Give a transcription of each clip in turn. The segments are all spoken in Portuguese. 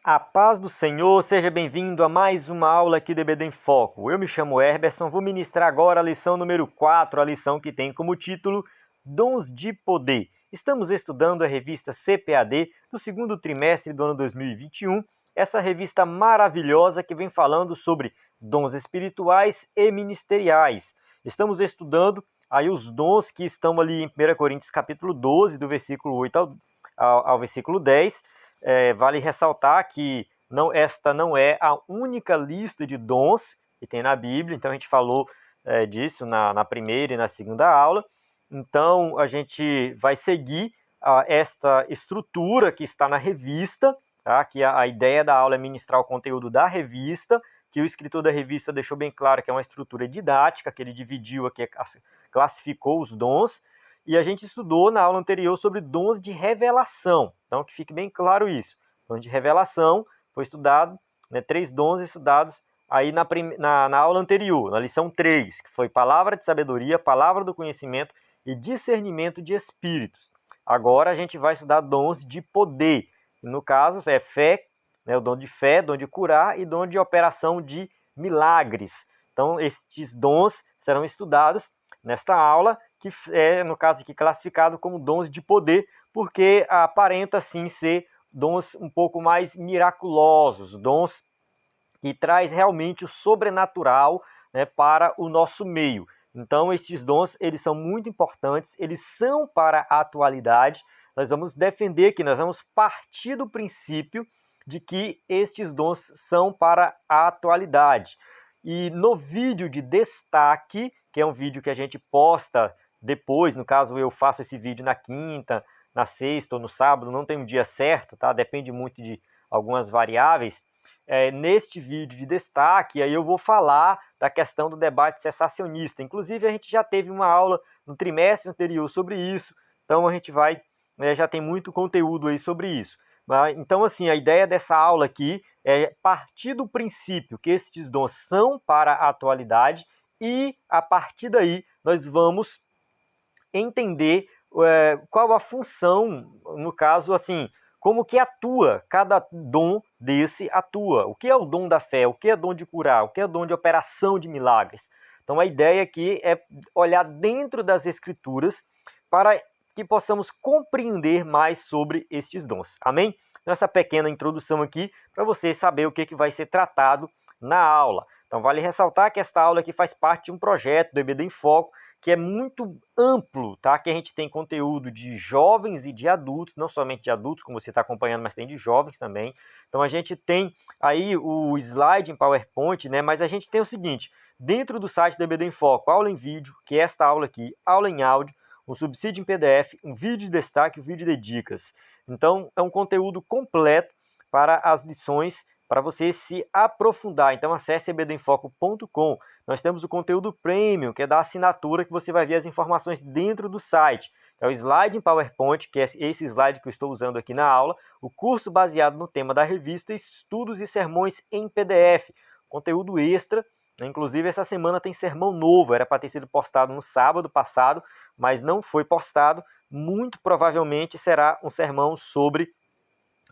A paz do Senhor, seja bem-vindo a mais uma aula aqui do EBD em Foco. Eu me chamo Herberson, vou ministrar agora a lição número 4, a lição que tem como título Dons de Poder. Estamos estudando a revista CPAD do segundo trimestre do ano 2021, essa revista maravilhosa que vem falando sobre dons espirituais e ministeriais. Estamos estudando aí os dons que estão ali em 1 Coríntios capítulo 12, do versículo 8 ao versículo 10, vale ressaltar que esta não é a única lista de dons que tem na Bíblia, então a gente falou disso na primeira e na segunda aula. Então a gente vai seguir esta estrutura que está na revista, tá? Que a ideia da aula é ministrar o conteúdo da revista, que o escritor da revista deixou bem claro que é uma estrutura didática, que ele dividiu aqui, classificou os dons, e a gente estudou na aula anterior sobre dons de revelação. Então, que fique bem claro isso. Dons de revelação foi estudado, 3 dons estudados aí na aula anterior, na lição 3, que foi palavra de sabedoria, palavra do conhecimento e discernimento de espíritos. Agora a gente vai estudar dons de poder. No caso, é fé, o dom de fé, dom de curar e dom de operação de milagres. Então, estes dons serão estudados nesta aula, que é, no caso aqui, classificado como dons de poder, porque aparenta, sim, ser dons um pouco mais miraculosos, dons que traz realmente o sobrenatural, para o nosso meio. Então, esses dons, eles são muito importantes, eles são para a atualidade. Nós vamos defender aqui, nós vamos partir do princípio de que estes dons são para a atualidade. E no vídeo de destaque, que é um vídeo que a gente posta depois, no caso eu faço esse vídeo na quinta, na sexta ou no sábado, não tem um dia certo, tá? Depende muito de algumas variáveis. Neste vídeo de destaque, aí eu vou falar da questão do debate cessacionista. Inclusive, a gente já teve uma aula no trimestre anterior sobre isso, então a gente vai, já tem muito conteúdo aí sobre isso. Então, assim, a ideia dessa aula aqui é partir do princípio que estes dons são para a atualidade e, a partir daí, nós vamos entender qual a função, no caso, assim, como que atua, cada dom desse atua. O que é o dom da fé? O que é dom de curar? O que é dom de operação de milagres? Então, a ideia aqui é olhar dentro das Escrituras para que possamos compreender mais sobre estes dons. Amém? Então, essa pequena introdução aqui para você saber o que vai ser tratado na aula. Então, vale ressaltar que esta aula aqui faz parte de um projeto do EBD em Foco, que é muito amplo, tá? Que a gente tem conteúdo de jovens e de adultos, não somente de adultos, como você está acompanhando, mas tem de jovens também. Então a gente tem aí o slide em PowerPoint, né? Mas a gente tem o seguinte, dentro do site do EBD em Foco, aula em vídeo, que é esta aula aqui, aula em áudio, um subsídio em PDF, um vídeo de destaque, um vídeo de dicas. Então é um conteúdo completo para as lições, para você se aprofundar. Então acesse ebdenfoco.com. Nós temos o conteúdo premium, que é da assinatura, que você vai ver as informações dentro do site. É o slide em PowerPoint, que é esse slide que eu estou usando aqui na aula, o curso baseado no tema da revista, estudos e sermões em PDF, conteúdo extra. Inclusive, essa semana tem sermão novo, era para ter sido postado no sábado passado, mas não foi postado. Muito provavelmente será um sermão sobre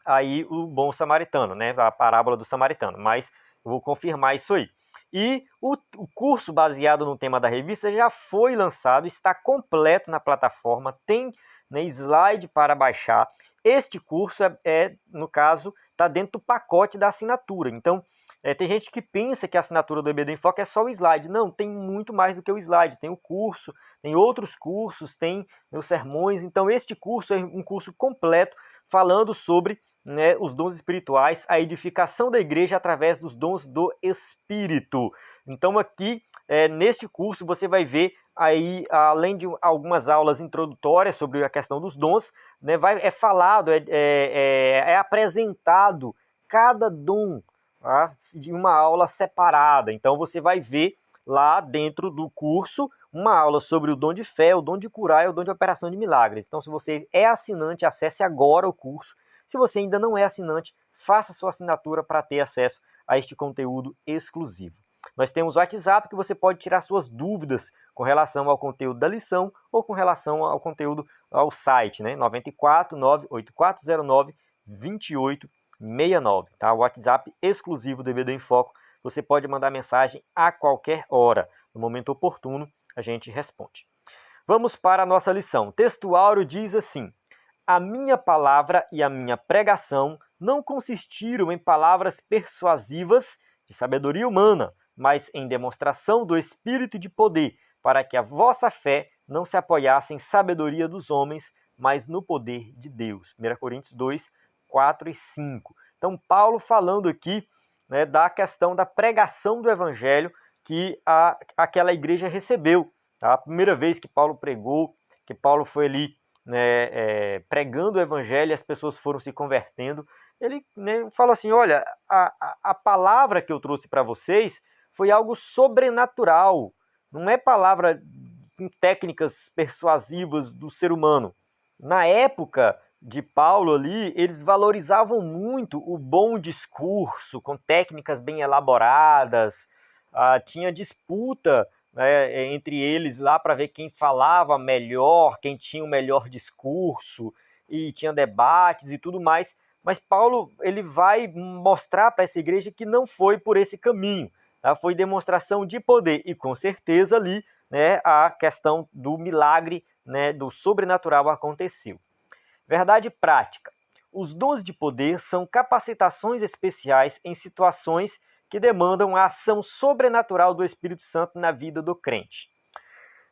aí o bom samaritano, né? A parábola do samaritano, mas eu vou confirmar isso aí. E o curso baseado no tema da revista já foi lançado, está completo na plataforma, tem, né, slide para baixar. Este curso no caso, está dentro do pacote da assinatura. Então, tem gente que pensa que a assinatura do EBD em Foco é só o slide. Não, tem muito mais do que o slide. Tem o curso, tem outros cursos, tem os sermões. Então, este curso é um curso completo falando sobre, né, os dons espirituais, a edificação da igreja através dos dons do Espírito. Então aqui, neste curso, você vai ver aí, além de algumas aulas introdutórias sobre a questão dos dons, né, é falado, é apresentado cada dom, tá, de uma aula separada. Então você vai ver lá dentro do curso uma aula sobre o dom de fé, o dom de curar e o dom de operação de milagres. Então, se você é assinante, acesse agora o curso. Se você ainda não é assinante, faça sua assinatura para ter acesso a este conteúdo exclusivo. Nós temos o WhatsApp, que você pode tirar suas dúvidas com relação ao conteúdo da lição ou com relação ao conteúdo ao site, né? 94 98409 28 69, tá? O WhatsApp exclusivo do EBD em Foco. Você pode mandar mensagem a qualquer hora. No momento oportuno, a gente responde. Vamos para a nossa lição. O texto áureo diz assim: a minha palavra e a minha pregação não consistiram em palavras persuasivas de sabedoria humana, mas em demonstração do Espírito de poder, para que a vossa fé não se apoiasse em sabedoria dos homens, mas no poder de Deus. 1 Coríntios 2, 4 e 5. Então, Paulo falando aqui, né, da questão da pregação do evangelho que aquela igreja recebeu. Tá? A primeira vez que Paulo pregou, que Paulo foi ali, né, pregando o evangelho e as pessoas foram se convertendo, ele, né, falou assim, olha, a palavra que eu trouxe para vocês foi algo sobrenatural, não é palavra com técnicas persuasivas do ser humano. Na época de Paulo ali, eles valorizavam muito o bom discurso, com técnicas bem elaboradas, tinha disputa, né, entre eles lá para ver quem falava melhor, quem tinha o melhor discurso, e tinha debates e tudo mais, mas Paulo ele vai mostrar para essa igreja que não foi por esse caminho, tá? Foi demonstração de poder, e com certeza ali, né, a questão do milagre, né, do sobrenatural aconteceu. Verdade prática. Os dons de poder são capacitações especiais em situações que demandam a ação sobrenatural do Espírito Santo na vida do crente.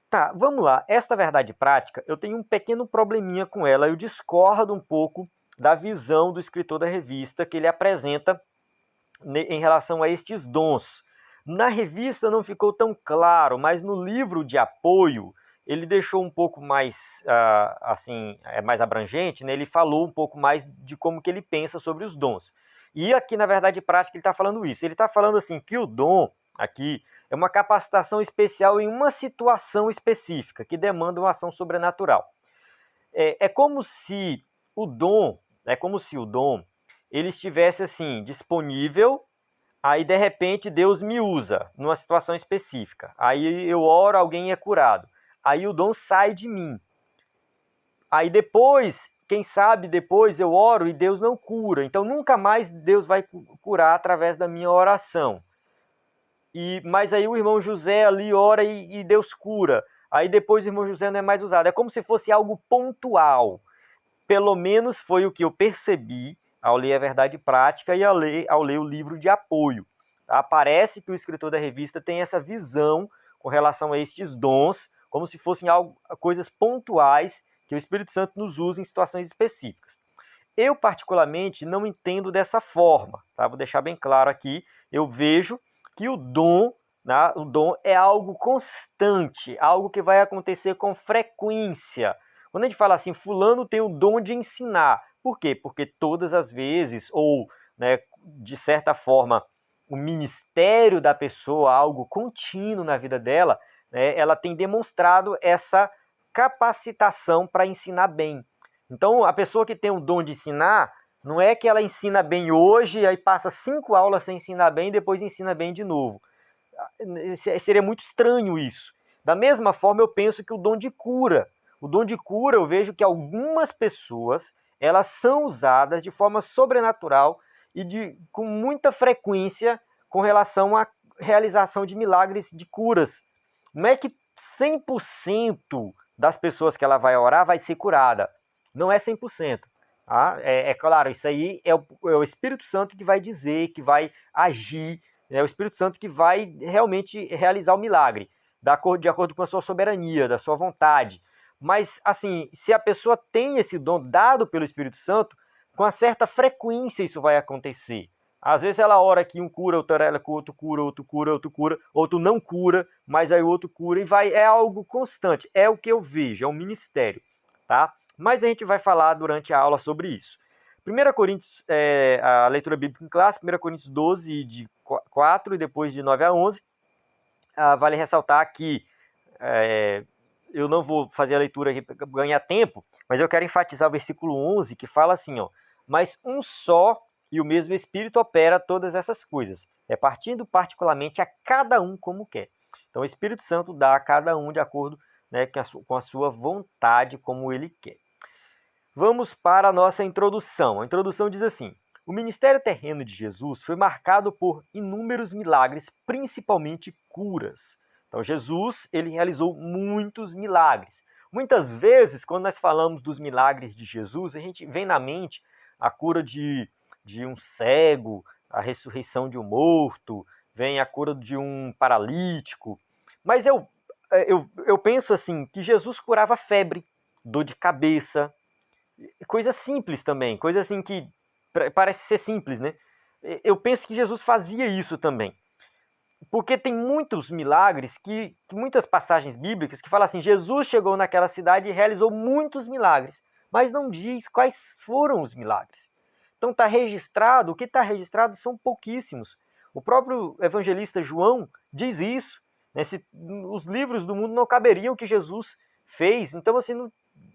Tá, vamos lá. Esta verdade prática, eu tenho um pequeno probleminha com ela. Eu discordo um pouco da visão do escritor da revista que ele apresenta em relação a estes dons. Na revista não ficou tão claro, mas no livro de apoio ele deixou um pouco mais, assim, mais abrangente, né? Ele falou um pouco mais de como que ele pensa sobre os dons. E aqui, na verdade prática, ele está falando isso. Ele está falando assim que o dom, aqui, é uma capacitação especial em uma situação específica, que demanda uma ação sobrenatural. É como se o dom, ele estivesse assim, disponível, aí de repente Deus me usa numa situação específica. Aí eu oro, alguém é curado. Aí o dom sai de mim. Aí depois, quem sabe depois eu oro e Deus não cura. Então nunca mais Deus vai curar através da minha oração. Mas aí o irmão José ali ora e Deus cura. Aí depois o irmão José não é mais usado. É como se fosse algo pontual. Pelo menos foi o que eu percebi ao ler a verdade prática e ao ler o livro de apoio. Parece que o escritor da revista tem essa visão com relação a estes dons, como se fossem coisas pontuais que o Espírito Santo nos usa em situações específicas. Eu, particularmente, não entendo dessa forma. Tá? Vou deixar bem claro aqui. Eu vejo que o dom é algo constante, algo que vai acontecer com frequência. Quando a gente fala assim, fulano tem o dom de ensinar. Por quê? Porque todas as vezes, ou, né, de certa forma, o ministério da pessoa, algo contínuo na vida dela, né, ela tem demonstrado essa capacitação para ensinar bem. Então, a pessoa que tem o dom de ensinar, não é que ela ensina bem hoje, aí passa 5 aulas sem ensinar bem e depois ensina bem de novo. Seria muito estranho isso. Da mesma forma, eu penso que o dom de cura. O dom de cura, eu vejo que algumas pessoas, elas são usadas de forma sobrenatural e com muita frequência com relação à realização de milagres, de curas. Não é que 100% das pessoas que ela vai orar vai ser curada. Não é 100%. Tá? É claro, isso aí é o Espírito Santo que vai dizer, que vai agir, é o Espírito Santo que vai realmente realizar o milagre, de acordo com a sua soberania, da sua vontade. Mas, assim, se a pessoa tem esse dom dado pelo Espírito Santo, com uma certa frequência isso vai acontecer. Às vezes ela ora aqui, um cura, outro cura, outro não cura, mas aí o outro cura, e é algo constante, é o que eu vejo, é um ministério, tá? Mas a gente vai falar durante a aula sobre isso. 1 Coríntios, a leitura bíblica em classe, 1 Coríntios 12, de 4 e depois de 9 a 11, vale ressaltar que eu não vou fazer a leitura aqui para ganhar tempo, mas eu quero enfatizar o versículo 11, que fala assim, ó, mas um só e o mesmo Espírito opera todas essas coisas, repartindo particularmente a cada um como quer. Então o Espírito Santo dá a cada um de acordo, né, com a sua vontade, como ele quer. Vamos para a nossa introdução. A introdução diz assim: O ministério terreno de Jesus foi marcado por inúmeros milagres, principalmente curas. Então, Jesus, ele realizou muitos milagres. Muitas vezes, quando nós falamos dos milagres de Jesus, a gente vem na mente a cura de um cego, a ressurreição de um morto, vem a cura de um paralítico. Mas eu penso assim, que Jesus curava febre, dor de cabeça, coisa simples também, coisa assim que parece ser simples, né? Eu penso que Jesus fazia isso também. Porque tem muitos milagres, muitas passagens bíblicas que falam assim, Jesus chegou naquela cidade e realizou muitos milagres, mas não diz quais foram os milagres. Então está registrado, o que está registrado são pouquíssimos. O próprio evangelista João diz isso. Né? Os livros do mundo não caberiam o que Jesus fez, então assim,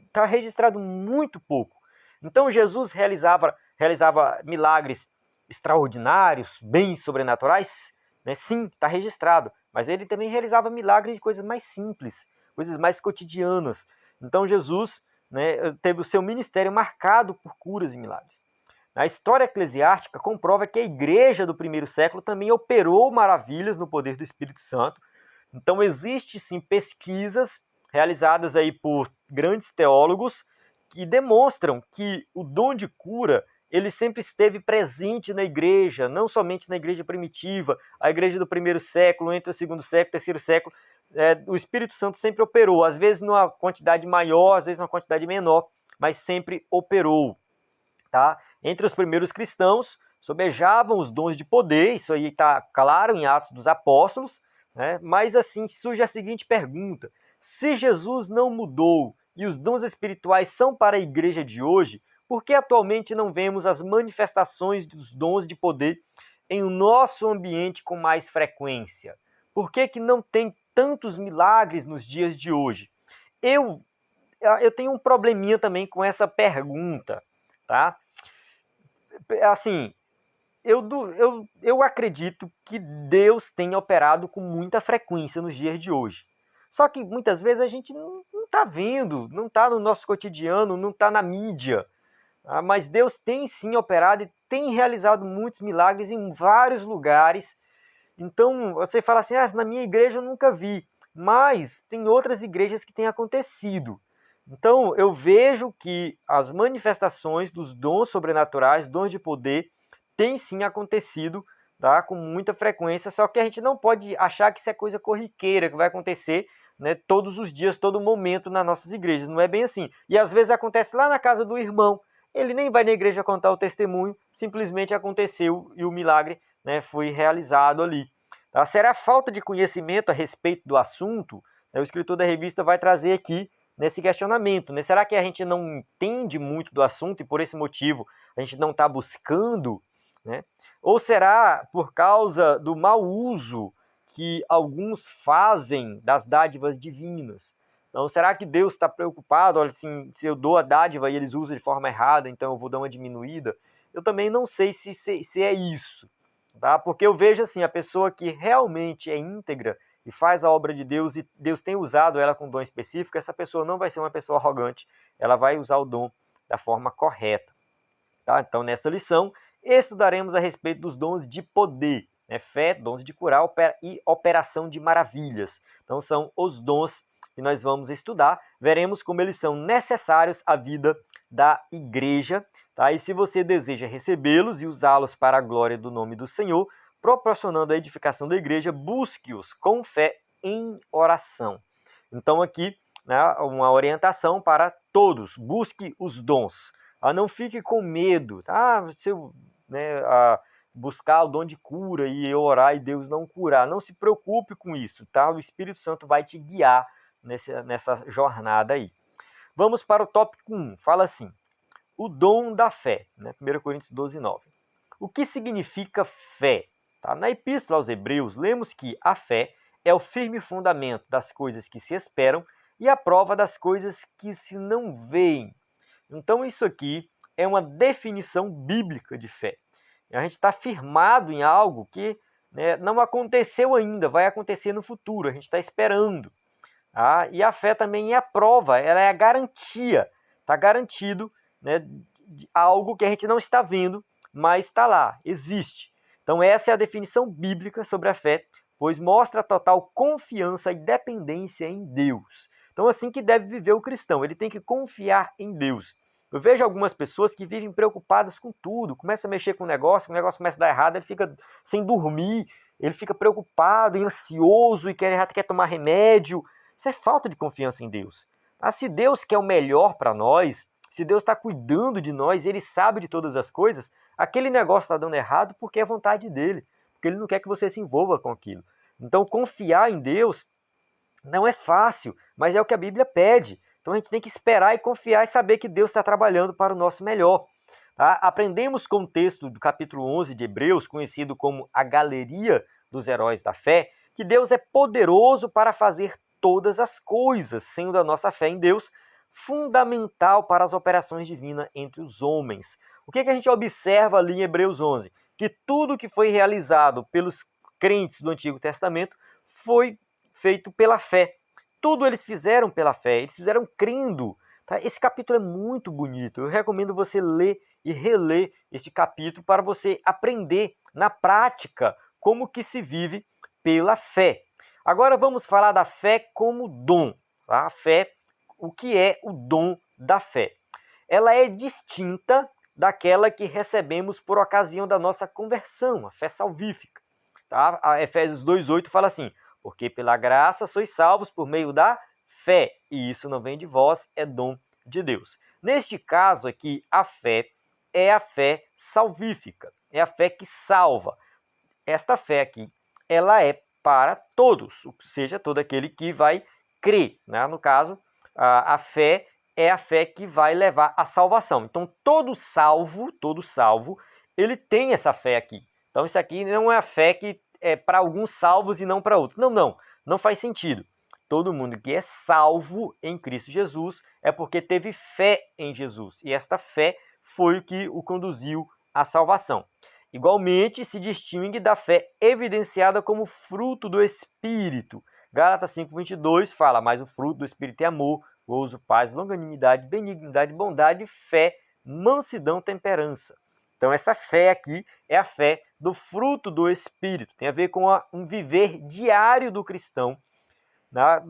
está registrado muito pouco. Então Jesus realizava milagres extraordinários, bem sobrenaturais, né? Sim, está registrado, mas ele também realizava milagres de coisas mais simples, coisas mais cotidianas. Então Jesus, né, teve o seu ministério marcado por curas e milagres. A história eclesiástica comprova que a igreja do primeiro século também operou maravilhas no poder do Espírito Santo. Então existe sim pesquisas realizadas aí por grandes teólogos que demonstram que o dom de cura ele sempre esteve presente na igreja, não somente na igreja primitiva, a igreja do primeiro século, entre o segundo século, terceiro século, o Espírito Santo sempre operou, às vezes numa quantidade maior, às vezes numa quantidade menor, mas sempre operou. Tá? Entre os primeiros cristãos, sobejavam os dons de poder, isso aí está claro em Atos dos Apóstolos, né? Mas assim surge a seguinte pergunta: se Jesus não mudou e os dons espirituais são para a igreja de hoje, por que atualmente não vemos as manifestações dos dons de poder em nosso ambiente com mais frequência? Por que não tem tantos milagres nos dias de hoje? Eu tenho um probleminha também com essa pergunta, tá? Assim, eu acredito que Deus tem operado com muita frequência nos dias de hoje. Só que muitas vezes a gente não está vendo, não está no nosso cotidiano, não está na mídia. Mas Deus tem sim operado e tem realizado muitos milagres em vários lugares. Então você fala assim, na minha igreja eu nunca vi. Mas tem outras igrejas que tem acontecido. Então eu vejo que as manifestações dos dons sobrenaturais, dons de poder, tem sim acontecido, tá? Com muita frequência, só que a gente não pode achar que isso é coisa corriqueira, que vai acontecer, né, todos os dias, todo momento nas nossas igrejas. Não é bem assim. E às vezes acontece lá na casa do irmão, ele nem vai na igreja contar o testemunho, simplesmente aconteceu e o milagre, né, foi realizado ali. Tá? Será falta de conhecimento a respeito do assunto? Né, o escritor da revista vai trazer aqui nesse questionamento, né? Será que a gente não entende muito do assunto e por esse motivo a gente não está buscando, né? Ou será por causa do mau uso que alguns fazem das dádivas divinas? Então, será que Deus está preocupado? Olha, assim, se eu dou a dádiva e eles usam de forma errada, então eu vou dar uma diminuída? Eu também não sei se é isso, tá? Porque eu vejo assim, a pessoa que realmente é íntegra e faz a obra de Deus e Deus tem usado ela com dom específico, essa pessoa não vai ser uma pessoa arrogante, ela vai usar o dom da forma correta. Tá? Então, nesta lição, estudaremos a respeito dos dons de poder, né? Fé, dons de curar e operação de maravilhas. Então, são os dons que nós vamos estudar. Veremos como eles são necessários à vida da igreja. Tá? E se você deseja recebê-los e usá-los para a glória do nome do Senhor, proporcionando a edificação da igreja, busque-os com fé em oração. Então, aqui, né, uma orientação para todos. Busque os dons. Não fique com medo. Se eu, né, buscar o dom de cura e eu orar e Deus não curar. Não se preocupe com isso, tá? O Espírito Santo vai te guiar nessa jornada aí. Vamos para o tópico 1. Fala assim, o dom da fé, né? 1 Coríntios 12, 9. O que significa fé? Tá? Na Epístola aos Hebreus, lemos que a fé é o firme fundamento das coisas que se esperam e a prova das coisas que se não veem. Então, isso aqui é uma definição bíblica de fé. A gente está firmado em algo que, né, não aconteceu ainda, vai acontecer no futuro, a gente está esperando. Tá? E a fé também é a prova, ela é a garantia. Está garantido, né, de algo que a gente não está vendo, mas está lá, existe. Então essa é a definição bíblica sobre a fé, pois mostra total confiança e dependência em Deus. Então assim que deve viver o cristão, ele tem que confiar em Deus. Eu vejo algumas pessoas que vivem preocupadas com tudo, começa a mexer com o negócio começa a dar errado, ele fica sem dormir, ele fica preocupado e ansioso e quer tomar remédio. Isso é falta de confiança em Deus. Mas se Deus quer o melhor para nós, se Deus está cuidando de nós, Ele sabe de todas as coisas, aquele negócio está dando errado porque é vontade dEle, porque Ele não quer que você se envolva com aquilo. Então, confiar em Deus não é fácil, mas é o que a Bíblia pede. Então, a gente tem que esperar e confiar e saber que Deus está trabalhando para o nosso melhor. Tá? Aprendemos com o texto do capítulo 11 de Hebreus, conhecido como a galeria dos heróis da fé, que Deus é poderoso para fazer todas as coisas, sendo a nossa fé em Deus fundamental para as operações divinas entre os homens. O que a gente observa ali em Hebreus 11? Que tudo que foi realizado pelos crentes do Antigo Testamento foi feito pela fé. Tudo eles fizeram pela fé, eles fizeram crendo. Tá? Esse capítulo é muito bonito. Eu recomendo você ler e reler este capítulo para você aprender na prática como que se vive pela fé. Agora vamos falar da fé como dom. Tá? A fé, o que é o dom da fé? Ela é distinta daquela que recebemos por ocasião da nossa conversão, a fé salvífica. Tá? A Efésios 2,8 fala assim: porque pela graça sois salvos por meio da fé, e isso não vem de vós, é dom de Deus. Neste caso aqui, a fé é a fé salvífica, é a fé que salva. Esta fé aqui, ela é para todos, ou seja, todo aquele que vai crer. Né? No caso, a fé é a fé que vai levar à salvação. Então, todo salvo, ele tem essa fé aqui. Então, isso aqui não é a fé que é para alguns salvos e não para outros. Não faz sentido. Todo mundo que é salvo em Cristo Jesus é porque teve fé em Jesus. E esta fé foi o que o conduziu à salvação. Igualmente, se distingue da fé evidenciada como fruto do Espírito. Gálatas 5,22 fala: mas o fruto do Espírito é amor, gozo, paz, longanimidade, benignidade, bondade, fé, mansidão, temperança. Então, essa fé aqui é a fé do fruto do Espírito. Tem a ver com um viver diário do cristão. Né?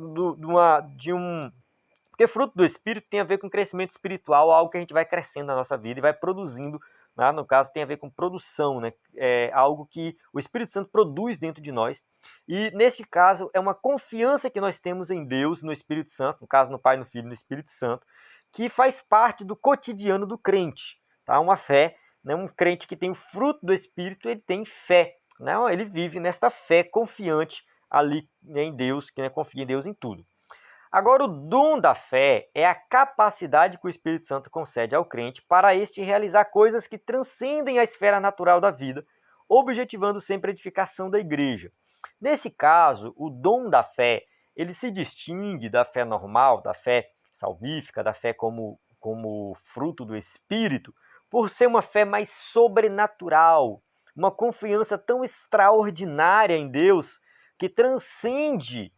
Porque fruto do Espírito tem a ver com crescimento espiritual, algo que a gente vai crescendo na nossa vida e vai produzindo. Né? No caso, tem a ver com produção, né? É algo que o Espírito Santo produz dentro de nós. E, neste caso, é uma confiança que nós temos em Deus, no Espírito Santo, no caso, no Pai, no Filho e no Espírito Santo, que faz parte do cotidiano do crente. Tá? Uma fé, né? Um crente que tem o fruto do Espírito, ele tem fé. Né? Ele vive nesta fé confiante ali em Deus, que confia em Deus em tudo. Agora, o dom da fé é a capacidade que o Espírito Santo concede ao crente para este realizar coisas que transcendem a esfera natural da vida, objetivando sempre a edificação da igreja. Nesse caso, o dom da fé, ele se distingue da fé normal, da fé salvífica, da fé como fruto do Espírito, por ser uma fé mais sobrenatural, uma confiança tão extraordinária em Deus que transcende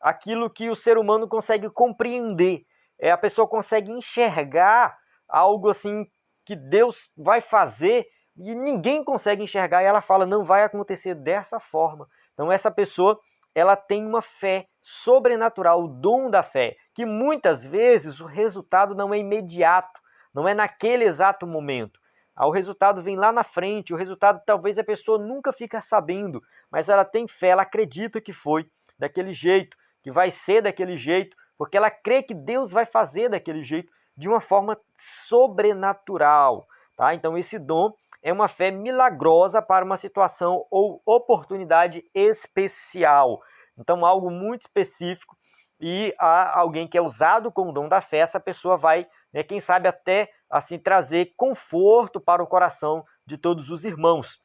aquilo que o ser humano consegue compreender. A pessoa consegue enxergar algo assim que Deus vai fazer e ninguém consegue enxergar, e ela fala: não vai acontecer dessa forma. Então essa pessoa, ela tem uma fé sobrenatural, o dom da fé, que muitas vezes o resultado não é imediato, não é naquele exato momento. O resultado vem lá na frente, o resultado talvez a pessoa nunca fica sabendo, mas ela tem fé, ela acredita que foi daquele jeito, que vai ser daquele jeito, porque ela crê que Deus vai fazer daquele jeito, de uma forma sobrenatural. Tá? Então esse dom é uma fé milagrosa para uma situação ou oportunidade especial. Então algo muito específico, e há alguém que é usado com o dom da fé, essa pessoa vai, quem sabe até assim trazer conforto para o coração de todos os irmãos.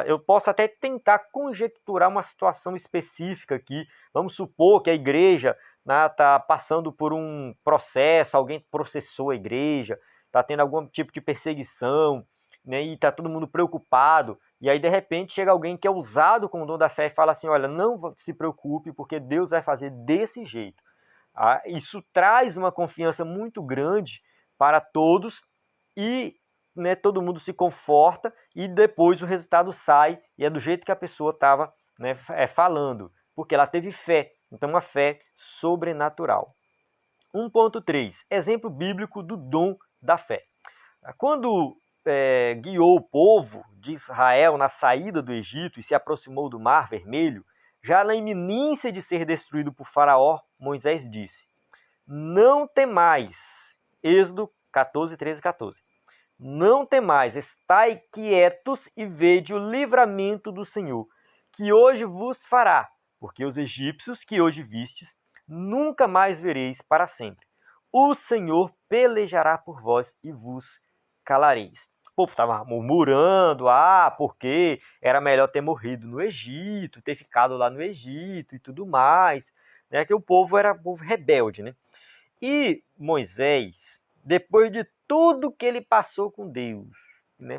Eu posso até tentar conjecturar uma situação específica aqui. Vamos supor que a igreja está passando por um processo, alguém processou a igreja, está tendo algum tipo de perseguição, né, e está todo mundo preocupado. E aí, de repente, chega alguém que é usado com o dom da fé e fala assim: olha, não se preocupe, porque Deus vai fazer desse jeito. Isso traz uma confiança muito grande para todos, e né, todo mundo se conforta e depois o resultado sai e é do jeito que a pessoa estava, né, falando, porque ela teve fé, então uma fé sobrenatural. 1.3, exemplo bíblico do dom da fé. Quando guiou o povo de Israel na saída do Egito e se aproximou do Mar Vermelho, já na iminência de ser destruído por Faraó, Moisés disse: não temais. Êxodo 14, 13 e 14. Não temais, estai quietos e vede o livramento do Senhor, que hoje vos fará, porque os egípcios que hoje vistes, nunca mais vereis para sempre. O Senhor pelejará por vós e vos calareis. O povo estava murmurando, porque era melhor ter morrido no Egito, ter ficado lá no Egito e tudo mais, né? Que o povo era povo rebelde, né? E Moisés, depois de tudo que ele passou com Deus, né,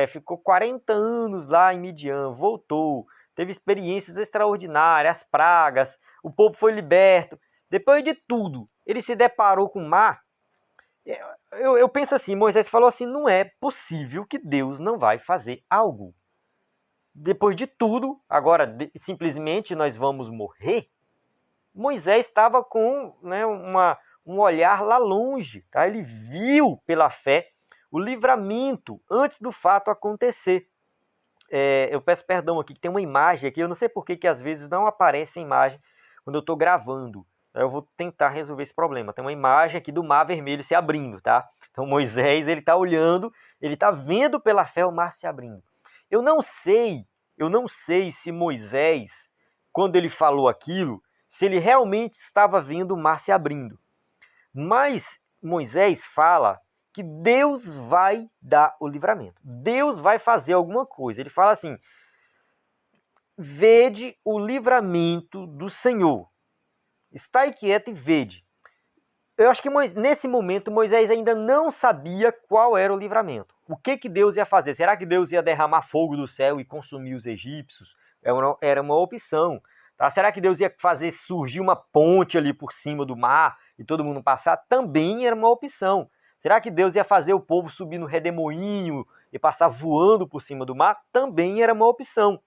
ficou 40 anos lá em Midian, voltou, teve experiências extraordinárias, as pragas, o povo foi liberto. Depois de tudo, ele se deparou com o mar. Eu penso assim, Moisés falou assim, não é possível que Deus não vai fazer algo. Depois de tudo, agora simplesmente nós vamos morrer? Moisés estava com, né, um olhar lá longe, tá? Ele viu pela fé o livramento antes do fato acontecer. Eu peço perdão aqui, que tem uma imagem aqui, eu não sei por que às vezes não aparece a imagem quando eu estou gravando. Eu vou tentar resolver esse problema. Tem uma imagem aqui do Mar Vermelho se abrindo, tá? Então Moisés, ele está olhando, ele está vendo pela fé o mar se abrindo. Eu não sei se Moisés, quando ele falou aquilo, se ele realmente estava vendo o mar se abrindo. Mas Moisés fala que Deus vai dar o livramento. Deus vai fazer alguma coisa. Ele fala assim: vede o livramento do Senhor. Estai quieto e vede. Eu acho que nesse momento Moisés ainda não sabia qual era o livramento. O que Deus ia fazer? Será que Deus ia derramar fogo do céu e consumir os egípcios? Era uma opção. Tá? Será que Deus ia fazer surgir uma ponte ali por cima do mar e todo mundo passar? Também era uma opção. Será que Deus ia fazer o povo subir no redemoinho e passar voando por cima do mar? Também era uma opção.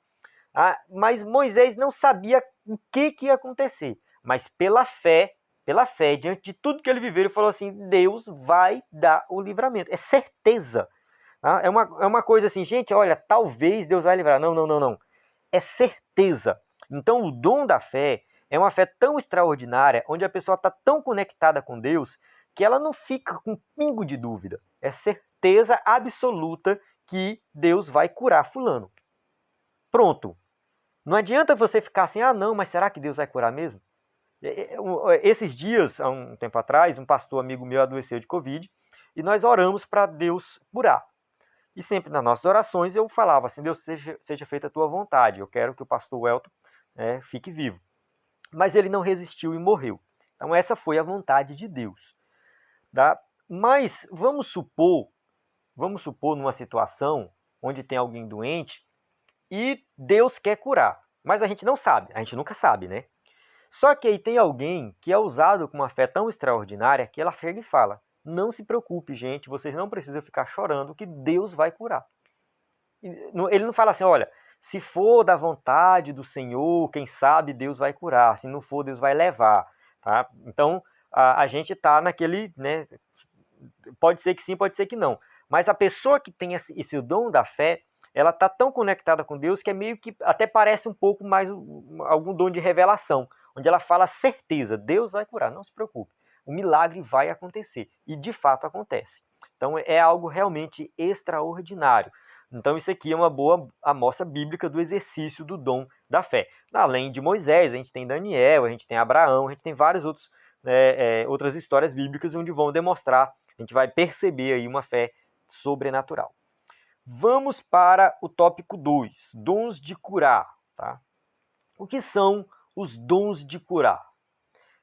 Mas Moisés não sabia o que ia acontecer. Mas pela fé, diante de tudo que ele viveu, ele falou assim: Deus vai dar o livramento. É certeza. Tá? É uma coisa assim, gente, olha, talvez Deus vai livrar. Não. É certeza. Então, o dom da fé é uma fé tão extraordinária, onde a pessoa está tão conectada com Deus, que ela não fica com um pingo de dúvida. É certeza absoluta que Deus vai curar fulano. Pronto. Não adianta você ficar assim, não, mas será que Deus vai curar mesmo? Esses dias, há um tempo atrás, um pastor amigo meu adoeceu de Covid e nós oramos para Deus curar. E sempre nas nossas orações eu falava assim: Deus, seja feita a tua vontade, eu quero que o pastor Welton fique vivo. Mas ele não resistiu e morreu. Então essa foi a vontade de Deus. Tá? Mas vamos supor numa situação onde tem alguém doente e Deus quer curar. Mas a gente não sabe, a gente nunca sabe, né? Só que aí tem alguém que é usado com uma fé tão extraordinária que ela chega e fala: não se preocupe, gente, vocês não precisam ficar chorando que Deus vai curar. Ele não fala assim: olha, se for da vontade do Senhor, quem sabe Deus vai curar, se não for, Deus vai levar. Tá? Então, a gente está naquele, né? Pode ser que sim, pode ser que não. Mas a pessoa que tem esse dom da fé, ela está tão conectada com Deus que é meio que até parece um pouco mais algum dom de revelação, onde ela fala certeza: Deus vai curar, não se preocupe, o milagre vai acontecer. E de fato acontece. Então é algo realmente extraordinário. Então isso aqui é uma boa amostra bíblica do exercício do dom da fé. Além de Moisés, a gente tem Daniel, a gente tem Abraão, a gente tem várias outras histórias bíblicas onde vão demonstrar, a gente vai perceber aí uma fé sobrenatural. Vamos para o tópico 2, dons de curar. Tá? O que são os dons de curar?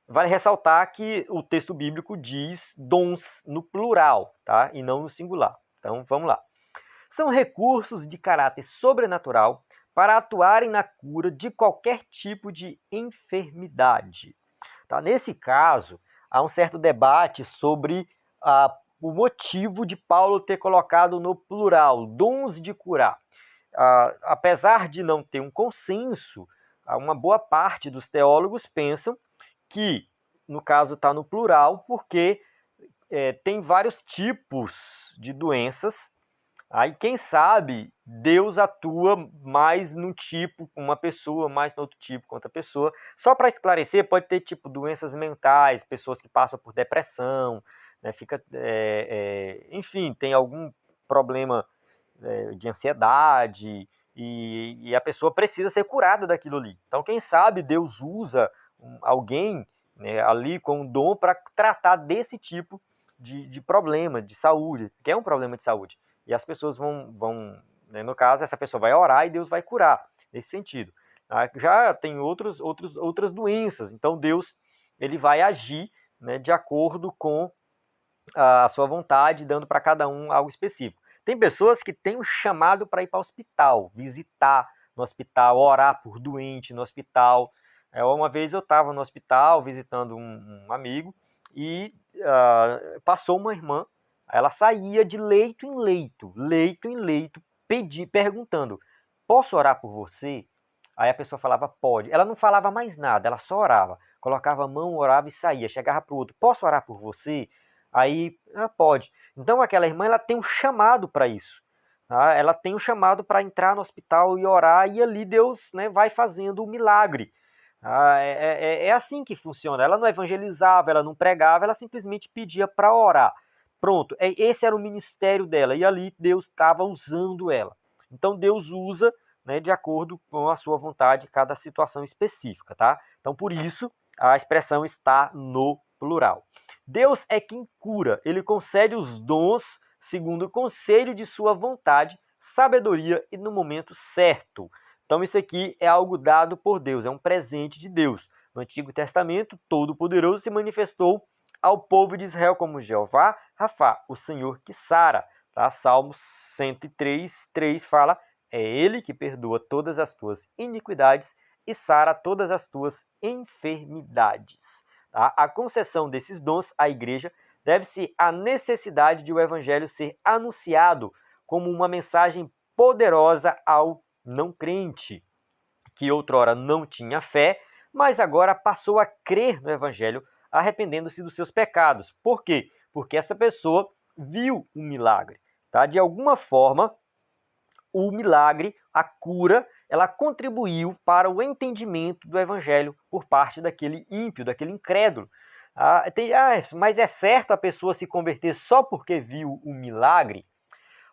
Vale ressaltar que o texto bíblico diz dons no plural, tá? E não no singular. Então, vamos lá. São recursos de caráter sobrenatural para atuarem na cura de qualquer tipo de enfermidade. Tá? Nesse caso, há um certo debate sobre o motivo de Paulo ter colocado no plural, dons de curar. Apesar de não ter um consenso, uma boa parte dos teólogos pensam que, no caso, está no plural, porque tem vários tipos de doenças. Aí, quem sabe, Deus atua mais num tipo com uma pessoa, mais no outro tipo com outra pessoa. Só para esclarecer, pode ter tipo doenças mentais, pessoas que passam por depressão, né, enfim, tem algum problema de ansiedade e a pessoa precisa ser curada daquilo ali. Então, quem sabe, Deus usa alguém, né, ali com um dom para tratar desse tipo de problema de saúde, que é um problema de saúde. E as pessoas vão, né, no caso, essa pessoa vai orar e Deus vai curar, nesse sentido. Já tem outras doenças, então Deus ele vai agir, né, de acordo com a sua vontade, dando para cada um algo específico. Tem pessoas que têm um chamado para ir para o hospital, visitar no hospital, orar por doente no hospital. Uma vez eu estava no hospital visitando um amigo e passou uma irmã. Ela saía de leito em leito, perguntando: posso orar por você? Aí a pessoa falava: pode. Ela não falava mais nada, ela só orava. Colocava a mão, orava e saía. Chegava para o outro: posso orar por você? Aí, pode. Então aquela irmã ela tem um chamado para isso. Tá? Ela tem um chamado para entrar no hospital e orar, e ali Deus, né, vai fazendo o milagre. É assim que funciona. Ela não evangelizava, ela não pregava, ela simplesmente pedia para orar. Pronto, esse era o ministério dela, e ali Deus estava usando ela. Então Deus usa, né, de acordo com a sua vontade cada situação específica, tá? Então por isso a expressão está no plural. Deus é quem cura, ele concede os dons segundo o conselho de sua vontade, sabedoria e no momento certo. Então isso aqui é algo dado por Deus, é um presente de Deus. No Antigo Testamento, Todo-Poderoso se manifestou ao povo de Israel como Jeová Rafá, o Senhor que sara. Tá? Salmos 103, 3 fala: é Ele que perdoa todas as tuas iniquidades e sara todas as tuas enfermidades. Tá? A concessão desses dons à igreja deve-se à necessidade de o evangelho ser anunciado como uma mensagem poderosa ao não crente, que outrora não tinha fé, mas agora passou a crer no evangelho, arrependendo-se dos seus pecados. Por quê? Porque essa pessoa viu um milagre. Tá? De alguma forma, o milagre, a cura, ela contribuiu para o entendimento do evangelho por parte daquele ímpio, daquele incrédulo. Mas é certo a pessoa se converter só porque viu o milagre?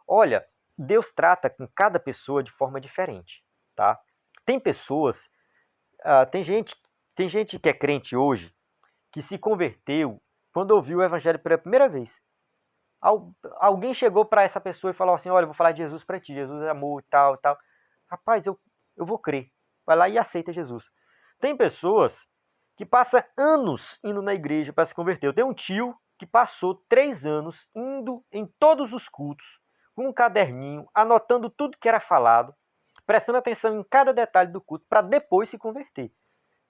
Olha, Deus trata com cada pessoa de forma diferente, tá? Tem pessoas, tem gente que é crente hoje que se converteu quando ouviu o evangelho pela primeira vez. Alguém chegou para essa pessoa e falou assim: olha, eu vou falar de Jesus para ti, Jesus é amor e tal, tal. Rapaz, eu vou crer. Vai lá e aceita Jesus. Tem pessoas que passam anos indo na igreja para se converter. Eu tenho um tio que passou 3 anos indo em todos os cultos, com um caderninho, anotando tudo que era falado, prestando atenção em cada detalhe do culto, para depois se converter.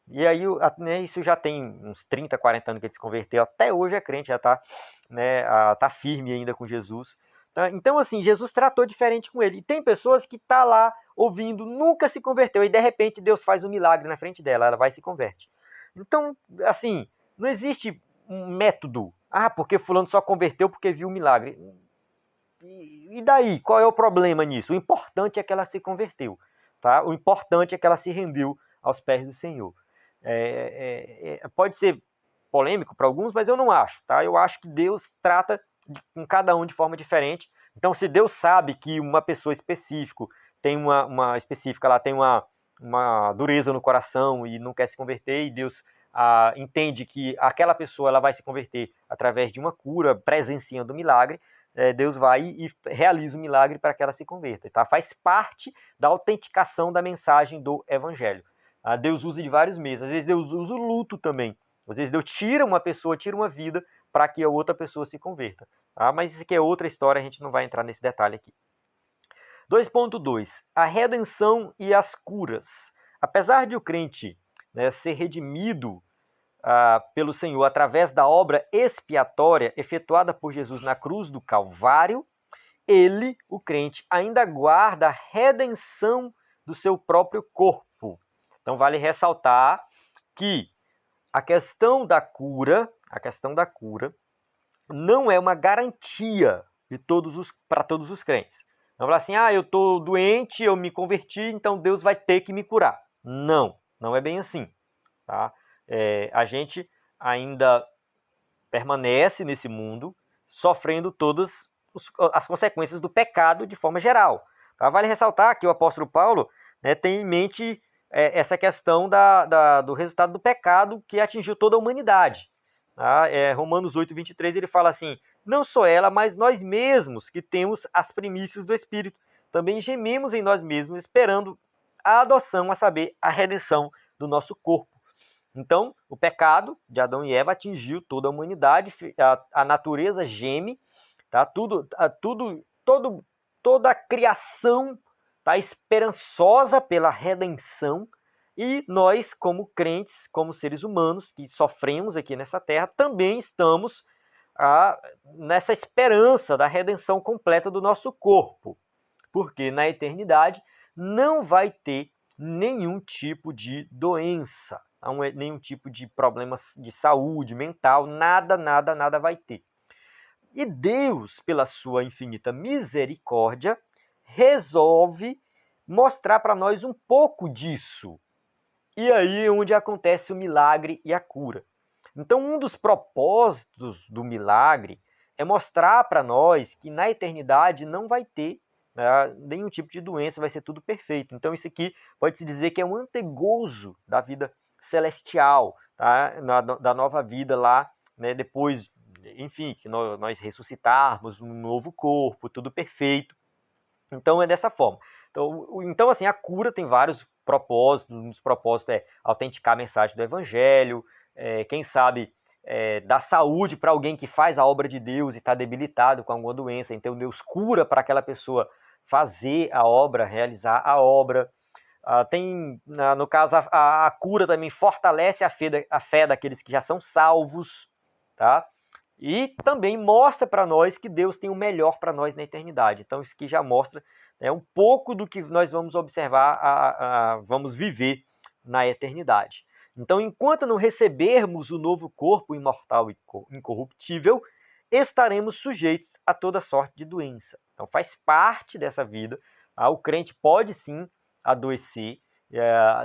E aí, né, isso já tem uns 30, 40 anos que ele se converteu, até hoje é crente, já está, né, tá firme ainda com Jesus. Tá? Então, assim, Jesus tratou diferente com ele. E tem pessoas que tá lá ouvindo, nunca se converteu, e de repente Deus faz um milagre na frente dela, ela vai e se converte. Então, assim, não existe um método. Porque fulano só converteu porque viu o milagre. E daí? Qual é o problema nisso? O importante é que ela se converteu. Tá? O importante é que ela se rendeu aos pés do Senhor. Pode ser polêmico para alguns, mas eu não acho. Tá? Eu acho que Deus trata com cada um de forma diferente. Então, se Deus sabe que uma pessoa específica tem ela tem uma dureza no coração e não quer se converter, e Deus entende que aquela pessoa ela vai se converter através de uma cura, presenciando o milagre, Deus vai e realiza o milagre para que ela se converta. Tá? Faz parte da autenticação da mensagem do Evangelho. Deus usa de vários meios. Às vezes Deus usa o luto também. Às vezes Deus tira uma pessoa, tira uma vida para que a outra pessoa se converta. Mas isso aqui é outra história, a gente não vai entrar nesse detalhe aqui. 2.2. A redenção e as curas. Apesar de o crente, né, ser redimido pelo Senhor através da obra expiatória efetuada por Jesus na cruz do Calvário, ele, o crente, ainda guarda a redenção do seu próprio corpo. Então vale ressaltar que a questão da cura não é uma garantia para todos os crentes. Não falar assim, eu estou doente, eu me converti, então Deus vai ter que me curar. Não é bem assim. Tá? A gente ainda permanece nesse mundo sofrendo todas as consequências do pecado de forma geral. Tá? Vale ressaltar que o apóstolo Paulo, né, tem em mente essa questão do resultado do pecado que atingiu toda a humanidade. Tá? Romanos 8, 23, ele fala assim, não só ela, mas nós mesmos que temos as primícias do Espírito, também gememos em nós mesmos, esperando a adoção, a saber, a redenção do nosso corpo. Então, o pecado de Adão e Eva atingiu toda a humanidade, a natureza geme, tá? Toda a criação está esperançosa pela redenção, e nós, como crentes, como seres humanos que sofremos aqui nessa terra, também estamos nessa esperança da redenção completa do nosso corpo, porque na eternidade não vai ter nenhum tipo de doença, nenhum tipo de problemas de saúde mental, nada vai ter. E Deus, pela sua infinita misericórdia, resolve mostrar para nós um pouco disso. E aí é onde acontece o milagre e a cura. Então, um dos propósitos do milagre é mostrar para nós que na eternidade não vai ter nenhum tipo de doença, vai ser tudo perfeito. Então, isso aqui pode-se dizer que é um antegozo da vida celestial, tá? Da nova vida lá, né? Depois, enfim, que nós ressuscitarmos um novo corpo, tudo perfeito. Então, é dessa forma. Então, assim, a cura tem vários propósitos. Um dos propósitos é autenticar a mensagem do Evangelho, quem sabe dar saúde para alguém que faz a obra de Deus e está debilitado com alguma doença. Então, Deus cura para aquela pessoa fazer a obra, realizar a obra. No caso, a cura também fortalece a fé daqueles que já são salvos, tá? E também mostra para nós que Deus tem o melhor para nós na eternidade. Então, isso aqui já mostra um pouco do que nós vamos observar, vamos viver na eternidade. Então, enquanto não recebermos o novo corpo imortal e incorruptível, estaremos sujeitos a toda sorte de doença. Então, faz parte dessa vida. O crente pode sim adoecer.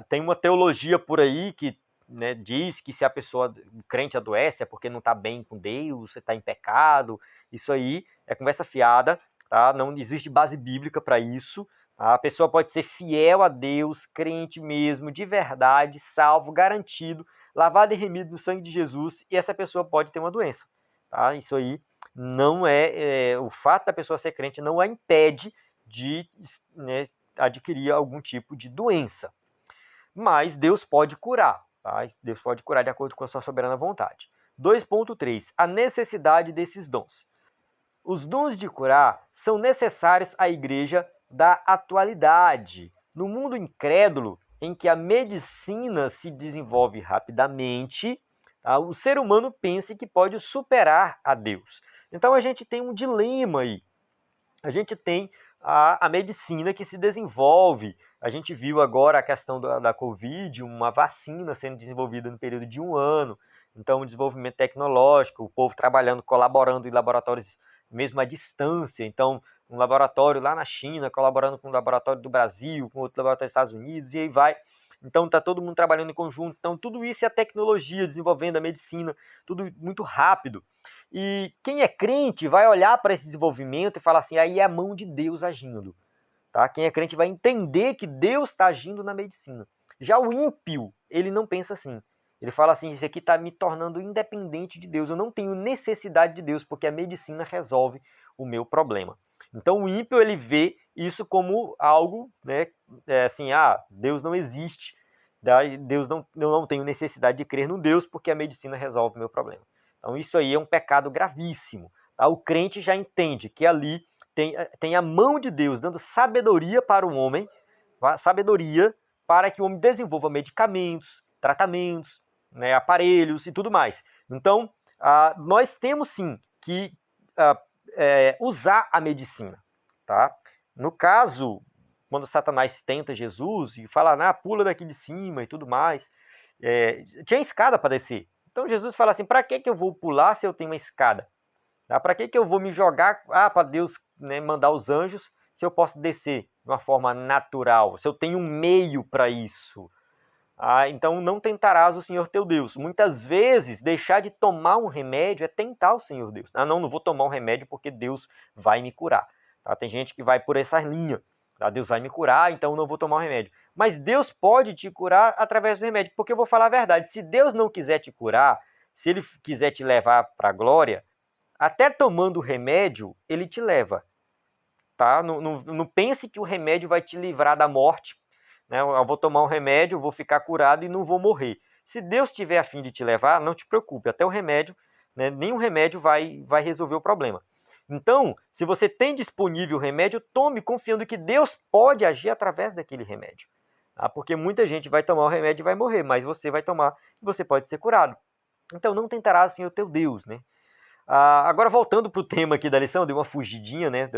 Tem uma teologia por aí que, né, diz que se o crente adoece é porque não está bem com Deus, está em pecado. Isso aí é conversa fiada, tá? Não existe base bíblica para isso. A pessoa pode ser fiel a Deus, crente mesmo, de verdade, salvo, garantido, lavado e remido no sangue de Jesus, e essa pessoa pode ter uma doença. Tá? Isso aí não o fato da pessoa ser crente não a impede de, né, adquirir algum tipo de doença. Mas Deus pode curar. Tá? Deus pode curar de acordo com a sua soberana vontade. 2.3. A necessidade desses dons. Os dons de curar são necessários à igreja da atualidade. No mundo incrédulo, em que a medicina se desenvolve rapidamente, o ser humano pensa que pode superar a Deus. Então a gente tem um dilema aí. A gente tem a medicina que se desenvolve. A gente viu agora a questão da Covid, uma vacina sendo desenvolvida no período de 1 ano. Então, o desenvolvimento tecnológico, o povo trabalhando, colaborando em laboratórios mesmo à distância. Então, um laboratório lá na China, colaborando com um laboratório do Brasil, com outro laboratório dos Estados Unidos, e aí vai. Então, está todo mundo trabalhando em conjunto. Então, tudo isso é a tecnologia desenvolvendo a medicina, tudo muito rápido. E quem é crente vai olhar para esse desenvolvimento e falar assim, aí é a mão de Deus agindo. Tá? Quem é crente vai entender que Deus está agindo na medicina. Já o ímpio, ele não pensa assim. Ele fala assim, isso aqui está me tornando independente de Deus. Eu não tenho necessidade de Deus, porque a medicina resolve o meu problema. Então o ímpio, ele vê isso como algo, né, assim, Deus não existe. Deus não tenho necessidade de crer no Deus, porque a medicina resolve o meu problema. Então isso aí é um pecado gravíssimo. Tá? O crente já entende que ali tem a mão de Deus dando sabedoria para o homem, sabedoria para que o homem desenvolva medicamentos, tratamentos, né, aparelhos e tudo mais. Então, nós temos sim que usar a medicina, tá? No caso, quando Satanás tenta Jesus e fala, pula daqui de cima e tudo mais, tinha escada para descer. Então Jesus fala assim, para que eu vou pular se eu tenho uma escada? Tá? Para que eu vou me jogar, para Deus, né, mandar os anjos, se eu posso descer de uma forma natural, se eu tenho um meio para isso? Então não tentarás o Senhor teu Deus. Muitas vezes, deixar de tomar um remédio é tentar o Senhor Deus. Não vou tomar um remédio porque Deus vai me curar. Tá? Tem gente que vai por essa linha. Tá? Deus vai me curar, então não vou tomar um remédio. Mas Deus pode te curar através do remédio. Porque eu vou falar a verdade, se Deus não quiser te curar, se Ele quiser te levar para a glória, até tomando o remédio, Ele te leva. Tá? Não pense que o remédio vai te livrar da morte, né? Eu vou tomar um remédio, vou ficar curado e não vou morrer. Se Deus tiver a fim de te levar, não te preocupe, até o remédio, né, nenhum remédio vai resolver o problema. Então, se você tem disponível o remédio, tome confiando que Deus pode agir através daquele remédio. Tá? Porque muita gente vai tomar o remédio e vai morrer, mas você vai tomar e você pode ser curado. Então, não tentarás o Senhor teu Deus, né? Agora, voltando para o tema aqui da lição, dei uma fugidinha, né,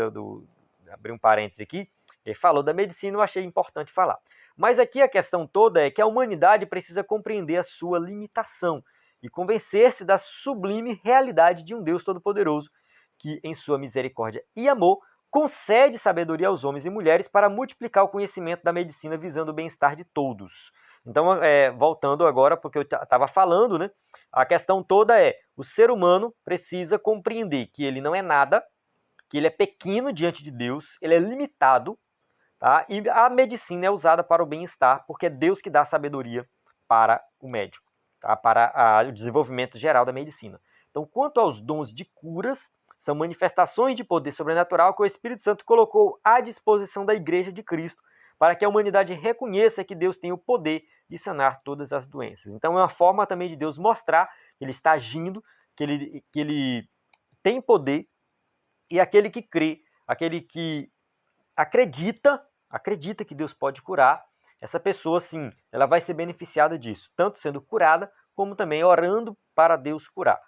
abri um parênteses aqui, ele falou da medicina, eu achei importante falar. Mas aqui a questão toda é que a humanidade precisa compreender a sua limitação e convencer-se da sublime realidade de um Deus Todo-Poderoso que, em sua misericórdia e amor, concede sabedoria aos homens e mulheres para multiplicar o conhecimento da medicina visando o bem-estar de todos. Então, voltando agora, porque eu estava falando, né? A questão toda é, o ser humano precisa compreender que ele não é nada, que ele é pequeno diante de Deus, ele é limitado, tá? E a medicina é usada para o bem-estar, porque é Deus que dá sabedoria para o médico, tá? Para o desenvolvimento geral da medicina. Então, quanto aos dons de curas, são manifestações de poder sobrenatural que o Espírito Santo colocou à disposição da Igreja de Cristo, para que a humanidade reconheça que Deus tem o poder de sanar todas as doenças. Então, é uma forma também de Deus mostrar que Ele está agindo, que ele tem poder, e aquele que crê, aquele que acredita que Deus pode curar, essa pessoa, sim, ela vai ser beneficiada disso, tanto sendo curada, como também orando para Deus curar.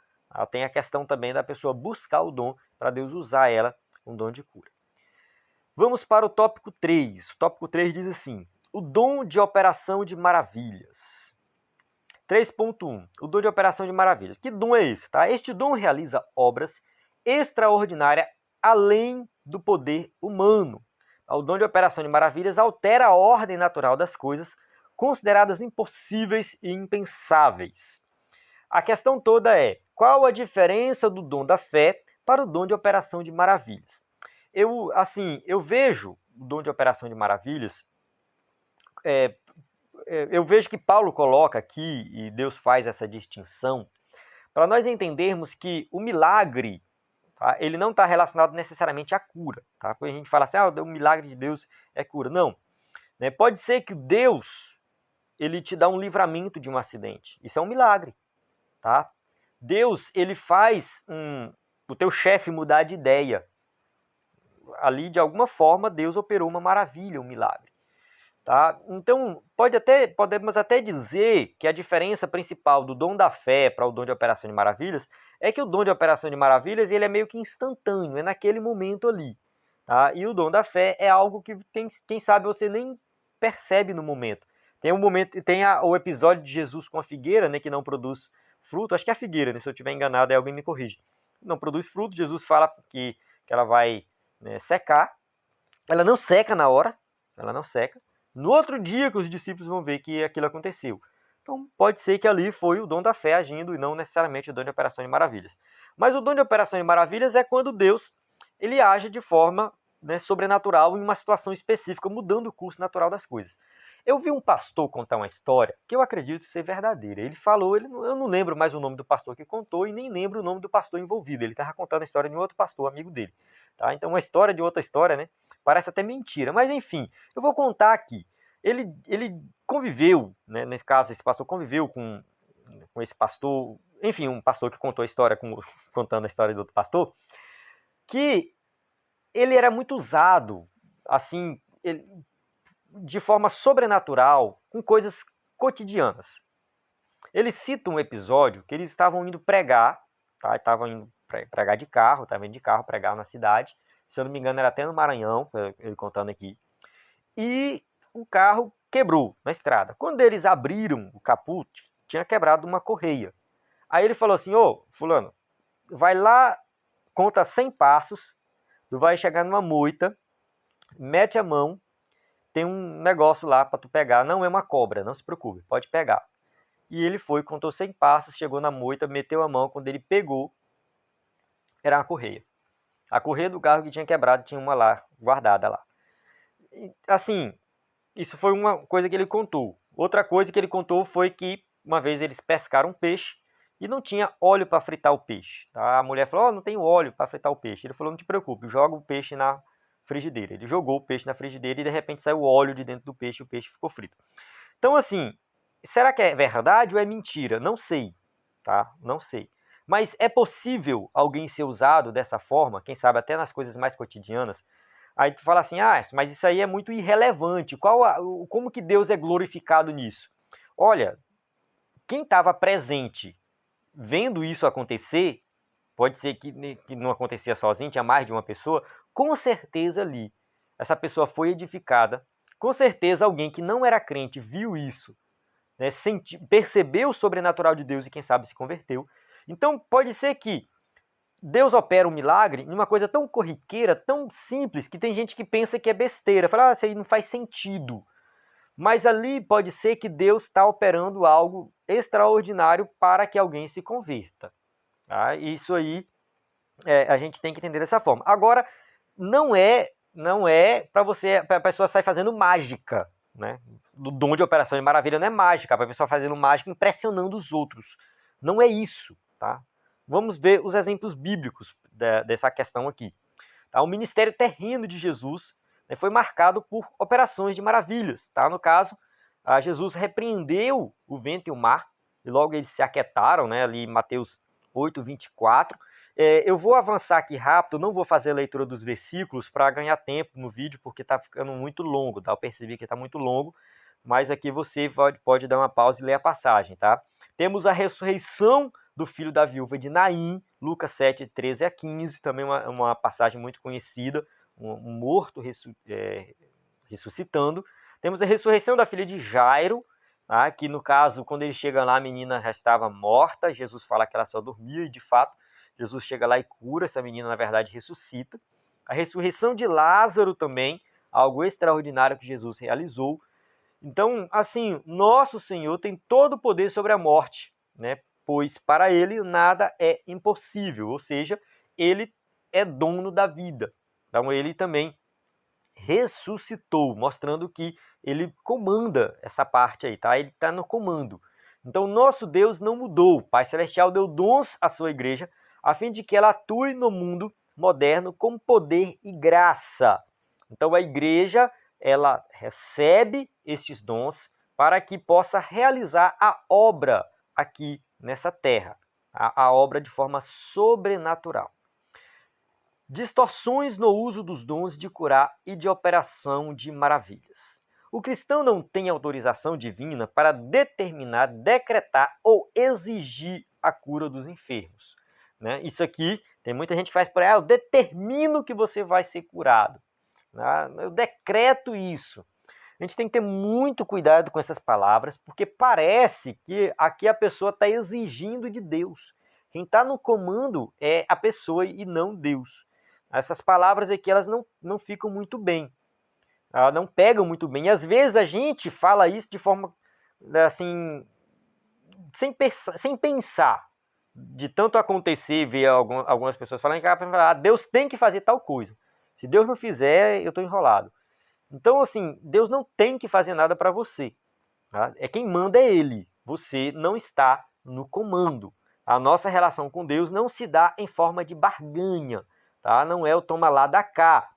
Tem a questão também da pessoa buscar o dom, para Deus usar ela, um dom de cura. Vamos para o tópico 3. O tópico 3 diz assim, o dom de operação de maravilhas. 3.1. O dom de operação de maravilhas. Que dom é esse? Tá? Este dom realiza obras extraordinárias além do poder humano. O dom de operação de maravilhas altera a ordem natural das coisas, consideradas impossíveis e impensáveis. A questão toda é, qual a diferença do dom da fé para o dom de operação de maravilhas? Eu vejo o dom de operação de maravilhas, eu vejo que Paulo coloca aqui, e Deus faz essa distinção, para nós entendermos que o milagre, tá, ele não está relacionado necessariamente à cura. Tá? Quando a gente fala assim, o milagre de Deus é cura. Não. Né? Pode ser que Deus ele te dá um livramento de um acidente. Isso é um milagre. Tá? Deus ele faz o teu chefe mudar de ideia. Ali, de alguma forma, Deus operou uma maravilha, um milagre. Tá? Então, podemos até dizer que a diferença principal do dom da fé para o dom de operação de maravilhas é que o dom de operação de maravilhas ele é meio que instantâneo, é naquele momento ali. Tá? E o dom da fé é algo que, quem sabe, você nem percebe no momento. Tem o episódio de Jesus com a figueira, né, que não produz fruto. Acho que é a figueira, né, se eu estiver enganado, aí alguém me corrige. Não produz fruto, Jesus fala que ela vai, né, secar. Ela não seca na hora, ela não seca. No outro dia que os discípulos vão ver que aquilo aconteceu. Então, pode ser que ali foi o dom da fé agindo e não necessariamente o dom de operação de maravilhas. Mas o dom de operação de maravilhas é quando Deus ele age de forma, né, sobrenatural em uma situação específica, mudando o curso natural das coisas. Eu vi um pastor contar uma história que eu acredito ser verdadeira. Ele falou, eu não lembro mais o nome do pastor que contou e nem lembro o nome do pastor envolvido. Ele estava contando a história de um outro pastor, amigo dele. Tá? Então, uma história de outra história, né? Parece até mentira, mas enfim, eu vou contar aqui. Ele conviveu, né, nesse caso, esse pastor conviveu com esse pastor, enfim, um pastor que contou a história, contando a história do outro pastor, que ele era muito usado, assim, de forma sobrenatural, com coisas cotidianas. Ele cita um episódio que eles estavam indo pregar, tá? Estavam indo pregar de carro, estavam indo de carro pregar na cidade. Se eu não me engano, era até no Maranhão, ele contando aqui. E o carro quebrou na estrada. Quando eles abriram o capô, tinha quebrado uma correia. Aí ele falou assim: ô, fulano, vai lá, conta 100 passos, tu vai chegar numa moita, mete a mão, tem um negócio lá para tu pegar, não é uma cobra, não se preocupe, pode pegar. E ele foi, contou 100 passos, chegou na moita, meteu a mão, quando ele pegou, era uma correia. A correia do carro que tinha quebrado tinha uma lá, guardada lá. E, assim, isso foi uma coisa que ele contou. Outra coisa que ele contou foi que uma vez eles pescaram um peixe e não tinha óleo para fritar o peixe. Tá? A mulher falou: oh, não tem óleo para fritar o peixe. Ele falou: não te preocupe, joga o peixe na frigideira. Ele jogou o peixe na frigideira e de repente saiu óleo de dentro do peixe e o peixe ficou frito. Então, assim, será que é verdade ou é mentira? Não sei, tá? Não sei. Mas é possível alguém ser usado dessa forma, quem sabe até nas coisas mais cotidianas. Aí tu fala assim: ah, mas isso aí é muito irrelevante. Como que Deus é glorificado nisso? Olha, quem estava presente vendo isso acontecer, pode ser que não acontecia sozinho, tinha mais de uma pessoa, com certeza ali, essa pessoa foi edificada, com certeza alguém que não era crente viu isso, né, percebeu o sobrenatural de Deus e quem sabe se converteu. Então pode ser que Deus opera um milagre em uma coisa tão corriqueira, tão simples, que tem gente que pensa que é besteira, fala: ah, isso aí não faz sentido. Mas ali pode ser que Deus está operando algo extraordinário para que alguém se converta. Tá? Isso aí a gente tem que entender dessa forma. Agora, não é para a pessoa sair fazendo mágica, né? Do dom de operação de maravilha não é mágica, para a pessoa fazendo mágica impressionando os outros. Não é isso, tá? Vamos ver os exemplos bíblicos dessa questão aqui. Tá? O ministério terreno de Jesus, né, foi marcado por operações de maravilhas. Tá? No caso, Jesus repreendeu o vento e o mar, e logo eles se aquietaram, né, ali em Mateus 8, 24. Eu vou avançar aqui rápido, não vou fazer a leitura dos versículos para ganhar tempo no vídeo, porque está ficando muito longo, tá? Eu percebi que está muito longo, mas aqui você pode dar uma pausa e ler a passagem, tá? Temos a ressurreição do filho da viúva de Naim, Lucas 7, 13 a 15, também uma passagem muito conhecida, um morto ressuscitando. Temos a ressurreição da filha de Jairo, tá? Que no caso, quando ele chega lá, a menina já estava morta, Jesus fala que ela só dormia, e de fato, Jesus chega lá e cura, essa menina na verdade ressuscita. A ressurreição de Lázaro também, algo extraordinário que Jesus realizou. Então, assim, nosso Senhor tem todo o poder sobre a morte, né? Pois para ele nada é impossível, ou seja, ele é dono da vida. Então ele também ressuscitou, mostrando que ele comanda essa parte aí, tá? Ele está no comando. Então, nosso Deus não mudou. O Pai Celestial deu dons à sua igreja, a fim de que ela atue no mundo moderno com poder e graça. Então, a igreja, ela recebe estes dons para que possa realizar a obra aqui nessa terra, a obra de forma sobrenatural. Distorções no uso dos dons de curar e de operação de maravilhas. O cristão não tem autorização divina para determinar, decretar ou exigir a cura dos enfermos. Né? Isso aqui, tem muita gente que faz por aí: eu determino que você vai ser curado. Eu decreto isso. A gente tem que ter muito cuidado com essas palavras, porque parece que aqui a pessoa está exigindo de Deus. Quem está no comando é a pessoa e não Deus. Essas palavras aqui, elas não ficam muito bem. Elas não pegam muito bem. E às vezes a gente fala isso de forma, assim, sem pensar. De tanto acontecer, ver algumas pessoas falando que Deus tem que fazer tal coisa. Se Deus não fizer, eu estou enrolado. Então, assim, Deus não tem que fazer nada para você. Tá? Quem manda é Ele. Você não está no comando. A nossa relação com Deus não se dá em forma de barganha. Tá? Não é o toma lá, dá cá.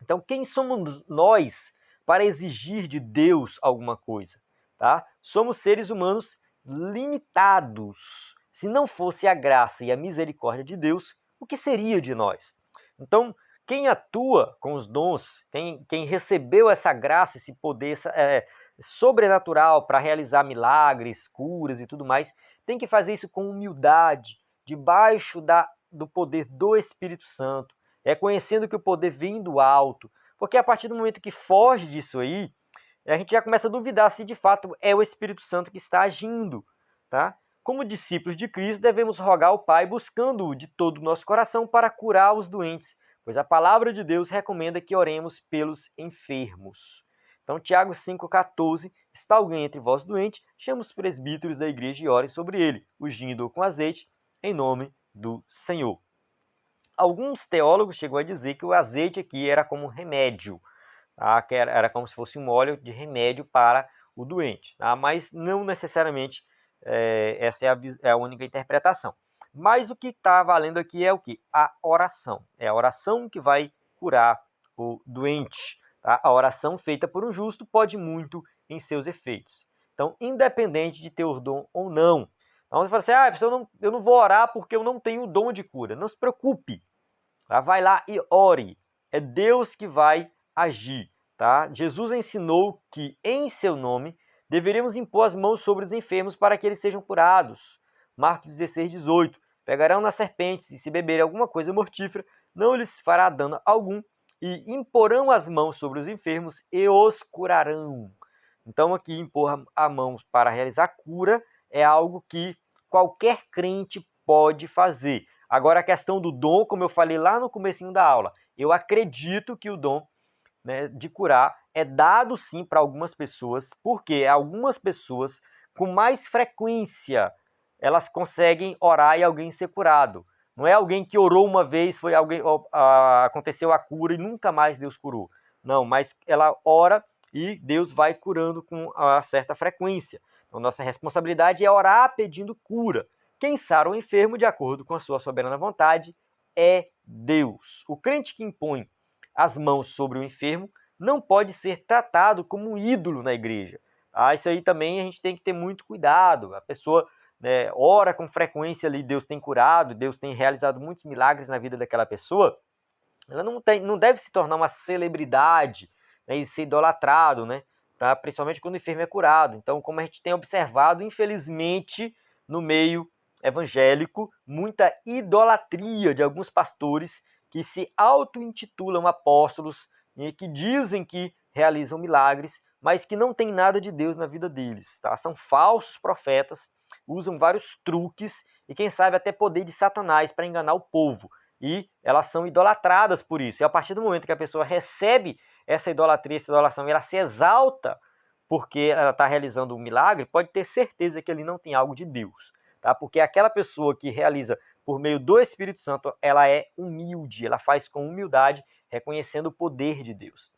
Então, quem somos nós para exigir de Deus alguma coisa? Tá? Somos seres humanos limitados. Se não fosse a graça e a misericórdia de Deus, o que seria de nós? Então, quem atua com os dons, quem recebeu essa graça, esse poder sobrenatural para realizar milagres, curas e tudo mais, tem que fazer isso com humildade, debaixo do poder do Espírito Santo, reconhecendo que o poder vem do alto, porque a partir do momento que foge disso aí, a gente já começa a duvidar se de fato é o Espírito Santo que está agindo, tá? Como discípulos de Cristo, devemos rogar ao Pai buscando-o de todo o nosso coração para curar os doentes, pois a palavra de Deus recomenda que oremos pelos enfermos. Então, Tiago 5,14, está alguém entre vós doente, chama os presbíteros da igreja e orem sobre ele, ungindo-o com azeite, em nome do Senhor. Alguns teólogos chegam a dizer que o azeite aqui era como remédio, tá? Que era como se fosse um óleo de remédio para o doente, tá? Mas não necessariamente essa é a única interpretação. Mas o que está valendo aqui é o que? A oração. É a oração que vai curar o doente. Tá? A oração feita por um justo pode muito em seus efeitos. Então, independente de ter o dom ou não. Então, você fala assim, eu não vou orar porque eu não tenho o dom de cura. Não se preocupe. Tá? Vai lá e ore. É Deus que vai agir. Tá? Jesus ensinou que, em seu nome, deveríamos impor as mãos sobre os enfermos para que eles sejam curados. Marcos 16:18. Pegarão nas serpentes e se beberem alguma coisa mortífera, não lhes fará dano algum, e imporão as mãos sobre os enfermos e os curarão. Então aqui impor a mão para realizar cura é algo que qualquer crente pode fazer. Agora a questão do dom, como eu falei lá no comecinho da aula, eu acredito que o dom, né, de curar é dado sim para algumas pessoas, porque algumas pessoas com mais frequência elas conseguem orar e alguém ser curado. Não é alguém que orou uma vez, foi alguém, aconteceu a cura e nunca mais Deus curou. Não, mas ela ora e Deus vai curando com uma certa frequência. Então, nossa responsabilidade é orar pedindo cura. Quem sara o enfermo, de acordo com a sua soberana vontade, é Deus. O crente que impõe as mãos sobre o enfermo não pode ser tratado como um ídolo na igreja. Isso aí também a gente tem que ter muito cuidado. A pessoa, né, ora com frequência ali, Deus tem curado, Deus tem realizado muitos milagres na vida daquela pessoa. Ela não deve se tornar uma celebridade, né, e ser idolatrado, né, tá? Principalmente quando o enfermo é curado. Então, como a gente tem observado, infelizmente, no meio evangélico, muita idolatria de alguns pastores que se auto-intitulam apóstolos e que dizem que realizam milagres, mas que não tem nada de Deus na vida deles. Tá? São falsos profetas, usam vários truques e, quem sabe, até poder de Satanás para enganar o povo. E elas são idolatradas por isso. E a partir do momento que a pessoa recebe essa idolatria, essa idolatração, ela se exalta porque ela está realizando um milagre, pode ter certeza que ele não tem algo de Deus. Tá? Porque aquela pessoa que realiza por meio do Espírito Santo, ela é humilde, ela faz com humildade, reconhecendo o poder de Deus.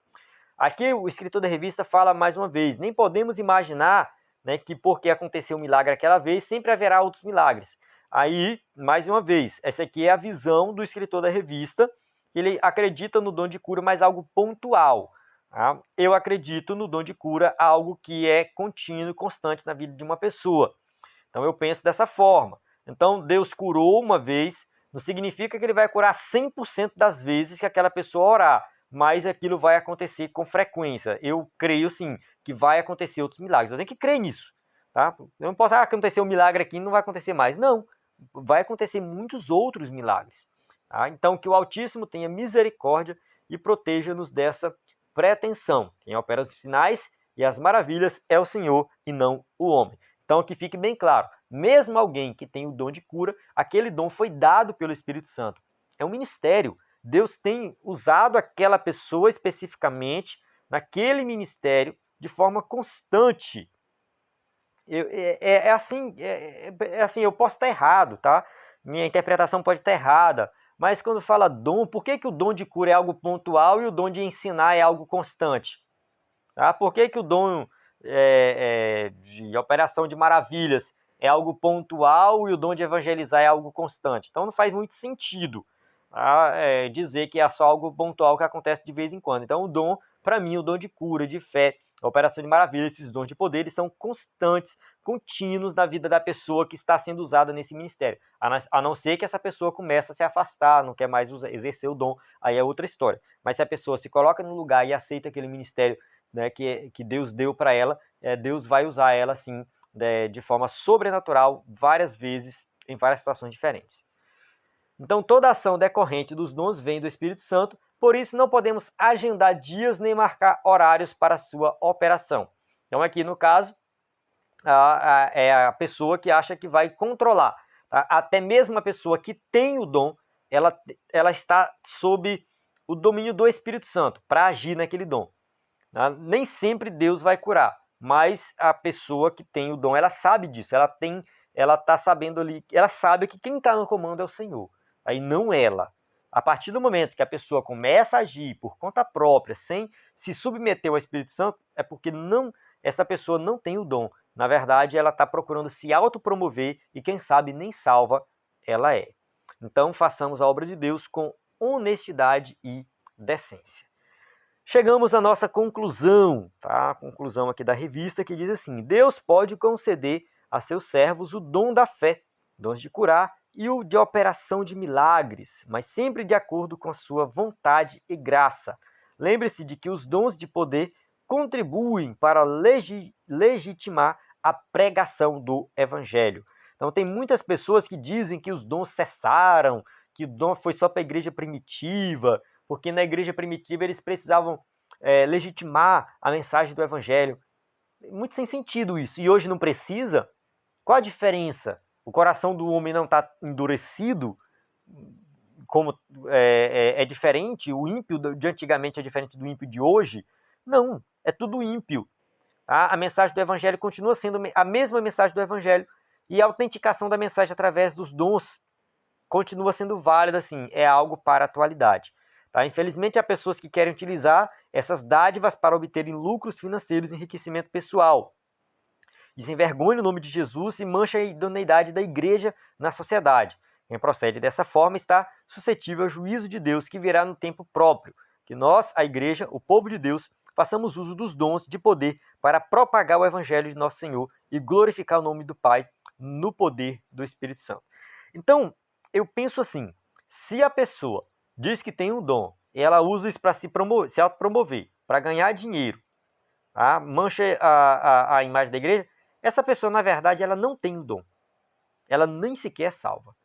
Aqui o escritor da revista fala mais uma vez, nem podemos imaginar, né, que porque aconteceu um milagre aquela vez, sempre haverá outros milagres. Aí, mais uma vez, essa aqui é a visão do escritor da revista, que ele acredita no dom de cura, mas algo pontual. Tá? Eu acredito no dom de cura, algo que é contínuo, constante na vida de uma pessoa. Então eu penso dessa forma. Então Deus curou uma vez, não significa que ele vai curar 100% das vezes que aquela pessoa orar, mas aquilo vai acontecer com frequência. Eu creio sim que vai acontecer outros milagres. Eu tenho que crer nisso. Tá? Eu não posso acontecer um milagre aqui e não vai acontecer mais. Não, vai acontecer muitos outros milagres. Tá? Então que o Altíssimo tenha misericórdia e proteja-nos dessa pretensão. Quem opera os sinais e as maravilhas é o Senhor e não o homem. Então, que fique bem claro, mesmo alguém que tem o dom de cura, aquele dom foi dado pelo Espírito Santo. É um ministério. Deus tem usado aquela pessoa especificamente naquele ministério de forma constante. Assim, eu posso estar errado, tá? Minha interpretação pode estar errada, mas quando fala dom, por que o dom de cura é algo pontual e o dom de ensinar é algo constante? Tá? Por que o dom de operação de maravilhas é algo pontual e o dom de evangelizar é algo constante? Então não faz muito sentido, tá? Dizer que é só algo pontual que acontece de vez em quando. Então o dom, para mim, o dom de cura, de fé, A operação de maravilha, esses dons de poder, eles são constantes, contínuos na vida da pessoa que está sendo usada nesse ministério. A não ser que essa pessoa comece a se afastar, não quer mais exercer o dom, aí é outra história. Mas se a pessoa se coloca no lugar e aceita aquele ministério, né, que Deus deu para ela, Deus vai usar ela, assim, de forma sobrenatural, várias vezes, em várias situações diferentes. Então, toda ação decorrente dos dons vem do Espírito Santo, por isso não podemos agendar dias nem marcar horários para sua operação. Então, aqui no caso, é a pessoa que acha que vai controlar. Tá? Até mesmo a pessoa que tem o dom, ela está sob o domínio do Espírito Santo para agir naquele dom. Tá? Nem sempre Deus vai curar, mas a pessoa que tem o dom, ela sabe disso, ela está sabendo ali, ela sabe que quem está no comando é o Senhor, aí não ela. A partir do momento que a pessoa começa a agir por conta própria, sem se submeter ao Espírito Santo, é porque essa pessoa não tem o dom. Na verdade, ela está procurando se autopromover e, quem sabe, nem salva ela é. Então, façamos a obra de Deus com honestidade e decência. Chegamos à nossa conclusão, tá? A conclusão aqui da revista, que diz assim: Deus pode conceder a seus servos o dom da fé, dons de curar e o de operação de milagres, mas sempre de acordo com a sua vontade e graça. Lembre-se de que os dons de poder contribuem para legitimar a pregação do Evangelho. Então, tem muitas pessoas que dizem que os dons cessaram, que o dom foi só para a igreja primitiva, porque na igreja primitiva eles precisavam legitimar a mensagem do Evangelho. Muito sem sentido isso. E hoje não precisa? Qual a diferença? O coração do homem não está endurecido, como é diferente, o ímpio de antigamente é diferente do ímpio de hoje? Não, é tudo ímpio. Tá? A mensagem do Evangelho continua sendo a mesma mensagem do Evangelho, e a autenticação da mensagem através dos dons continua sendo válida, assim, é algo para a atualidade. Tá? Infelizmente, há pessoas que querem utilizar essas dádivas para obterem lucros financeiros e enriquecimento pessoal. Desenvergonha o nome de Jesus e mancha a idoneidade da igreja na sociedade. Quem procede dessa forma está suscetível ao juízo de Deus que virá no tempo próprio. Que nós, a igreja, o povo de Deus, façamos uso dos dons de poder para propagar o evangelho de nosso Senhor e glorificar o nome do Pai no poder do Espírito Santo. Então, eu penso assim, se a pessoa diz que tem um dom e ela usa isso para se autopromover, para ganhar dinheiro, tá? Mancha a imagem da igreja, essa pessoa, na verdade, ela não tem o dom. Ela nem sequer é salva.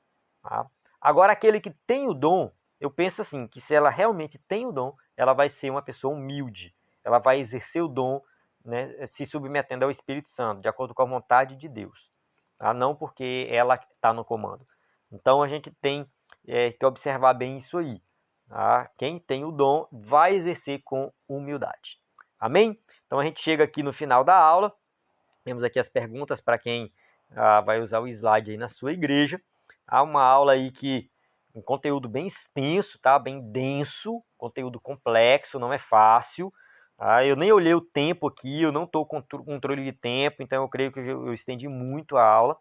Tá? Agora, aquele que tem o dom, eu penso assim, que se ela realmente tem o dom, ela vai ser uma pessoa humilde. Ela vai exercer o dom, né, se submetendo ao Espírito Santo, de acordo com a vontade de Deus. Tá? Não porque ela está no comando. Então, a gente tem que observar bem isso aí. Tá? Quem tem o dom vai exercer com humildade. Amém? Então, a gente chega aqui no final da aula. Temos aqui as perguntas para quem vai usar o slide aí na sua igreja. Há uma aula aí um conteúdo bem extenso, tá? Bem denso, conteúdo complexo, não é fácil. Tá? Eu nem olhei o tempo aqui, eu não estou com controle de tempo, então eu creio que eu estendi muito a aula,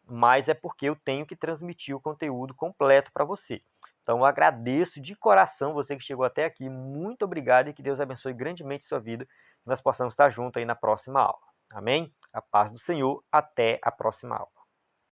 mas é porque eu tenho que transmitir o conteúdo completo para você. Então eu agradeço de coração você que chegou até aqui, muito obrigado e que Deus abençoe grandemente sua vida, que nós possamos estar juntos aí na próxima aula. Amém? A paz do Senhor, até a próxima aula.